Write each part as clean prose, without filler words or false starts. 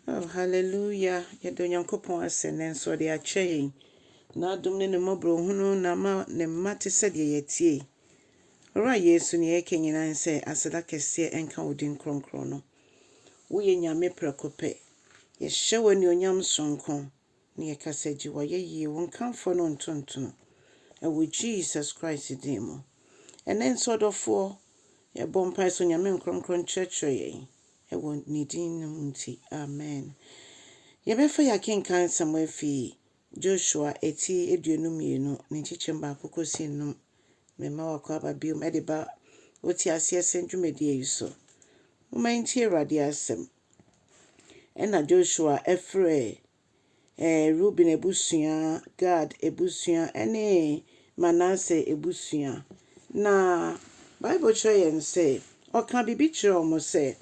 Oh, hallelujah. Yedo nyankopon ase nenso de akyɛ na adom ne mmɔbro hunu na ma ne mate sɛ de yɛtie. Ora Yesu ne yɛka nyina sɛ aseda kɛseɛ enka wo din kronkron no. Wo ye Nyame prekope. Yɛhyɛ wo anuonyam sonko. Ne yɛka sɛ gye wayɛ yie wo nkamfo no ntontono. Ɛwɔ Jesus Christ din mu. Ɛnɛ nso dɔfoɔ yɛbɔ mpae so Nyame nkronkron kyerɛkyerɛ yɛn. Ewo ne din no nti. Amen. Yɛbɛfa yɛakenkan Samuel fi Joshua eti eduonu ne nkyekyɛm baako kɔsi nnum. Mema wakɔ aba biom ɛde ba oti aseɛ sɛ dwumadie yi so. Moma ntie Awurade asɛm. Ɛna Joshua ɛfrɛ Ruben ebusua, Gad ebusua, ɛne Manasseh ebusua. Na Bible kyerɛ yɛn sɛ ɔka bibi kyerɛ ɔmo sɛ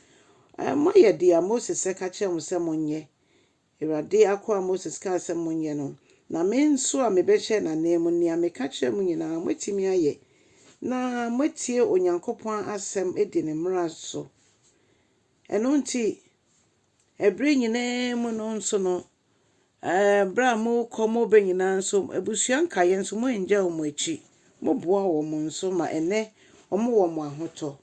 moyɛ deɛ Moses ka kyerɛ mo sɛ monyɛ. Awurade akɔ Moses ka sɛ monyɛ no. Na me nso a mebɛhyɛ na name nea meka kyerɛ mo nyinaa mwetimi ayɛ. Na mwetie Onyankopɔn asɛm edi ne mmara so. Ɛno nti ɛbre nyinaa mu no nso no bra mo kɔ be nyinaa nso abusua nkae nso mo ngya wo akyi. Mo boa wo mo nso ma ene omo wo mo ahotɔ.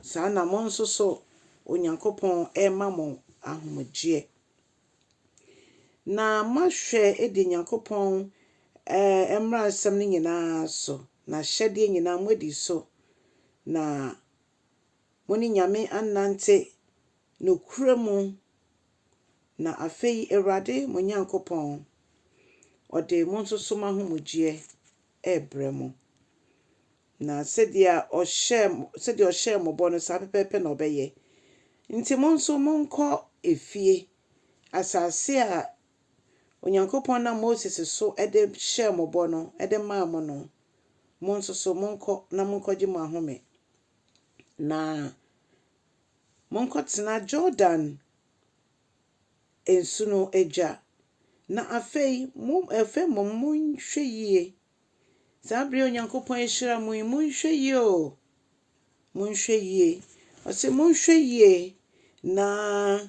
Saa na mo nso so Onyankopɔn ema mo ahomegye. Na mahwɛ edi Nyankopɔn mmara asɛm ne nyinaa so. Na hyɛde nyinaa mo di so. Na mo ni Nyame anante no kura mu. Na afei Awurade mo Nyankopɔn ɔde mo nso so mahomegye ɛbrɛ mo. Na sɛdeɛ ɔhyɛ mo bɔ no saa pɛpɛpɛ na ɔbɛyɛ. Nti mo nso monkɔ efie asase a Onyankopɔn na Moses so ɛde hyɛ mo bɔ no ɛde maa mo no. Mo nso so monkɔ na monkɔgye mo ahome. Na monkɔ tena Jordan ensu no agya. Na afei mo nhwɛ yie. Saa bere Onyankopɔn ehyira mo nhwɛ yie o. Monhwɛ yie. Ɔsɛ monhwɛ yie na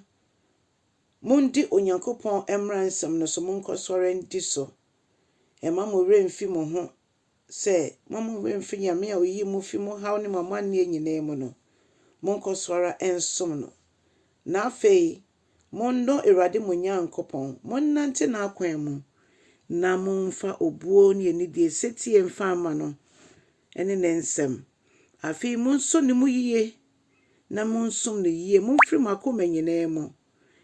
mundi Onyankopɔn mmara nsɛm no so monkɔ sɔre ndi so. Ema mo remfi mo ho sɛ mo remfi Nyame a oyi mo fi mo haw ne mo amanne nyinaa mu no. Monkɔ sɔre ensom no. Na afei mondo Awurade mo Nyankopɔn. Monnante n'akwan mu. Na momfa obuo ne anidie setie mfa ama no. Ɛne ne nsɛm. Afei monso ne mu yie. Na monsom ne yie. Momfiri mo akoma nyinaa mu.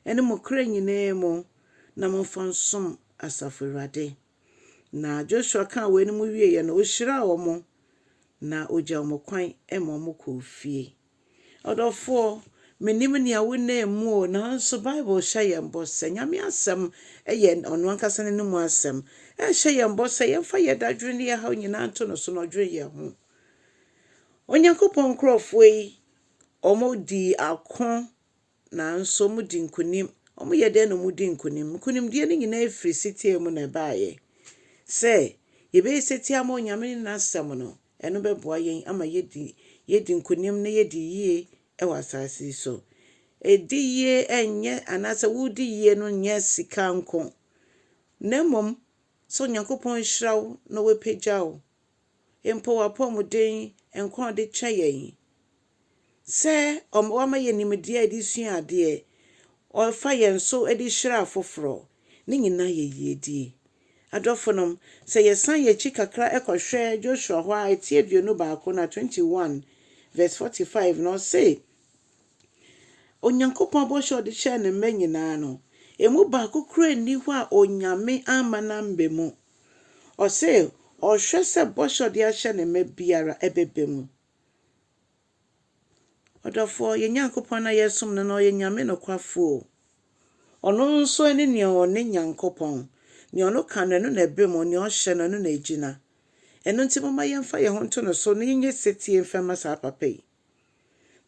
Ɛne mo kra nyinaa mu. Na momfa nsom asafo Awurade. Na Joshua ka we ne mu wie ye no ohyira wo mo. Na ogya mo kwan ema mo kɔ fie. Ɔdɔfo menim ne awona mu o na nso Bible hyɛ yɛn bɔ sɛ Nyame asɛm ɛyɛ ɔno ankasa ne mu asɛm. Ɛhyɛ yɛn bɔ sɛ yɛmfa yɛdadwene ne yɛhaw nyinaa to no so no dwene yɛn ho. Onyankopɔn nkorɔfoɔ yi ɔmo di ako na nso mo di nkonim. Ɔmo yɛ den no mo di nkonim. Nkonimdie ne nyinaa firi sitie mu na baaye. Sɛ yɛbɛyɛ sitie ama Nyame na asɛm no ɛno bɛboa yɛn ama yɛdi nkonim na yɛdi yie ɛwɔ asase so. Edi yie enye anasa wudi yie no nye sika nko. Na mmom so Onyankopɔn hyira wo na wepagya wo. Empo wapɔmuden nkwa de kyɛ yɛn. Sɛ wama yɛ nimdeɛ edi sua ade ɔfa yɛn so edi hyira afoforo. Ne nyina yɛ yiedie. Adɔfonom sɛ yɛsan yɛkyi kakra ɛkɔhwɛ Joshua hɔ a eti aduonu baako na 21 verse 45 no say Onyankopɔn bɔhyɛ ɔde hyɛ ne mma nyinaa no. Emu baako kura ni hɔ a Onyame ama na mbe mu. Ɔse ɔhwɛ sɛ bɔhyɛ ɔde ahyɛ ne mma biara ɛbɛbɛ mu. Ɔdɔfo yɛ Nyankopɔn na yɛsom no na ɔyɛ Nyame no kwafo. Ɔno nso ne nea ɔne Nyankopɔn. Nea ɔno ka no na ɛbɛ mu, nea ɔhyɛ no na ɛgyina. Ɛno nti mama yɛmfa yɛn ho nto no so na yɛnyɛ setie mfɛma saa papa yi.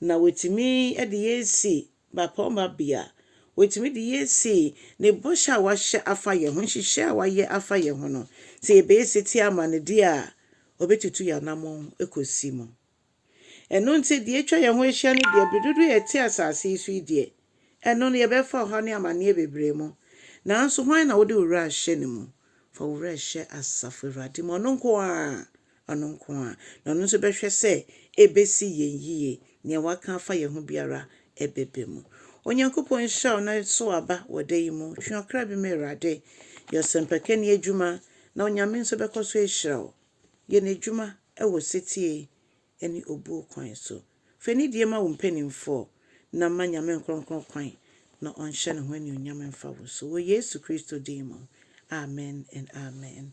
Na wetimi de yesi bapɔma bia. Wetimi de yesi ne bɔhyɛ a wahyɛ afa yɛn ho, hyehyɛ a wayɛ afa yɛn ho no. Sɛ yɛbɛyɛ setie ama ne de a obetutu yɛn namon ekosi mu. Ɛno nti de atwa yɛn ho ahyia ne de bedodo yɛte asase yi so yi de ɛno no yɛbɛfa ɔha ne amanneɛ bebree mu nanso hwan na wode wura ahyɛ ne mu fa wura hyɛ Asafo Awurade mu ɔno nko a na ɔno nso bɛhwɛ sɛ ɛbɛsi yɛn yie nea waka afa yɛn ho biara ɛbɛbɛ mu Onyankopɔn hyira wo na so aba wɔ da yi mu twe ɔkra bi ma Awurade yɛ ɔsɛmpakani adwuma na Onyame nso bɛkɔ so ahyira wo yɛ n'adwuma ɛwɔ setie ɛne obuo kwan so fɛni die ma wo mpanimfoɔ na ma Nyame nkronkron kwan na ɔnhyɛ ne ho anuonyam mfa wo so wɔ Yesu Kristo din mu amen and amen.